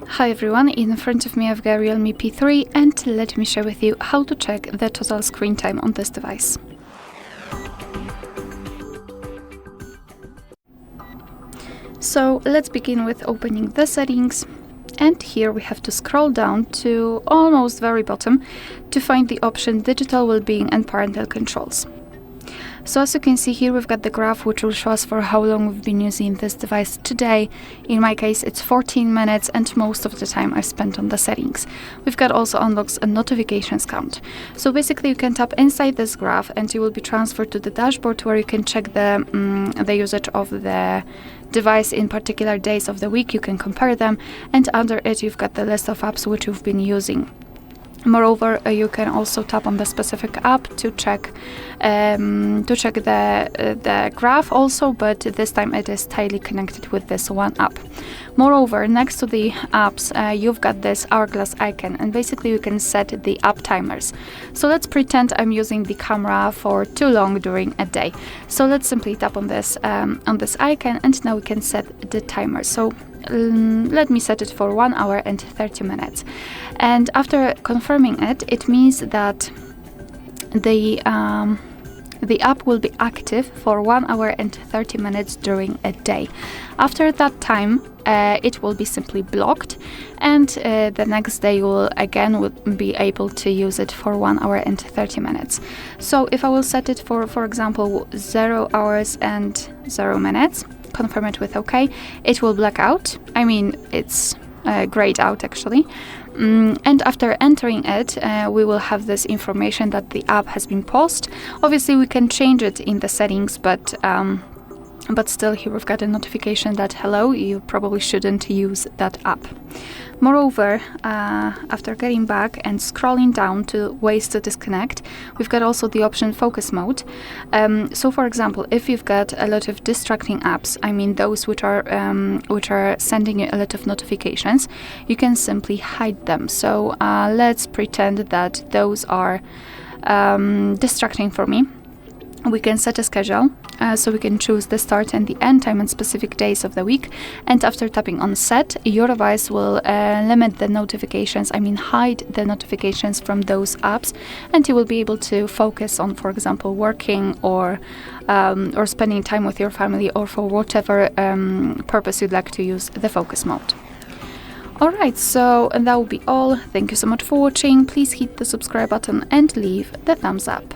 Hi everyone, in front of me I've got REALME P3 and let me share with you how to check the total screen time on this device. So let's begin with opening the settings, and here we have to scroll down to almost very bottom to find the option Digital Wellbeing and Parental Controls. So as you can see here, we've got the graph which will show us for how long we've been using this device today. In my case, it's 14 minutes and most of the time I spent on the settings. We've got also unlocks and notifications count. So basically you can tap inside this graph and you will be transferred to the dashboard where you can check the usage of the device in particular days of the week. You can compare them, and under it you've got the list of apps which you've been using. Moreover, you can also tap on the specific app to check the graph also, but this time it is tightly connected with this one app. Moreover, next to the apps, you've got this hourglass icon, and basically you can set the app timers. So let's pretend I'm using the camera for too long during a day. So let's simply tap on this icon, and now we can set the timer. So let me set it for 1 hour and 30 minutes. And after confirming it, it means that the app will be active for 1 hour and 30 minutes during a day. After that time, it will be simply blocked, and the next day you will again be able to use it for 1 hour and 30 minutes. So if I will set it for example, 0 hours and 0 minutes, confirm it with OK, it will black out. I mean, it's grayed out actually. And after entering it, we will have this information that the app has been paused. Obviously, we can change it in the settings, but still here we've got a notification that hello, you probably shouldn't use that app. Moreover, after getting back and scrolling down to ways to disconnect, we've got also the option focus mode. So for example, if you've got a lot of distracting apps, I mean those which are sending you a lot of notifications, you can simply hide them. So let's pretend that those are distracting for me. We can set a schedule, so we can choose the start and the end time and specific days of the week. And after tapping on set, your device will limit the notifications, I mean hide the notifications from those apps, and you will be able to focus on, for example, working or spending time with your family, or for whatever purpose you'd like to use the focus mode. Alright, so that will be all. Thank you so much for watching. Please hit the subscribe button and leave the thumbs up.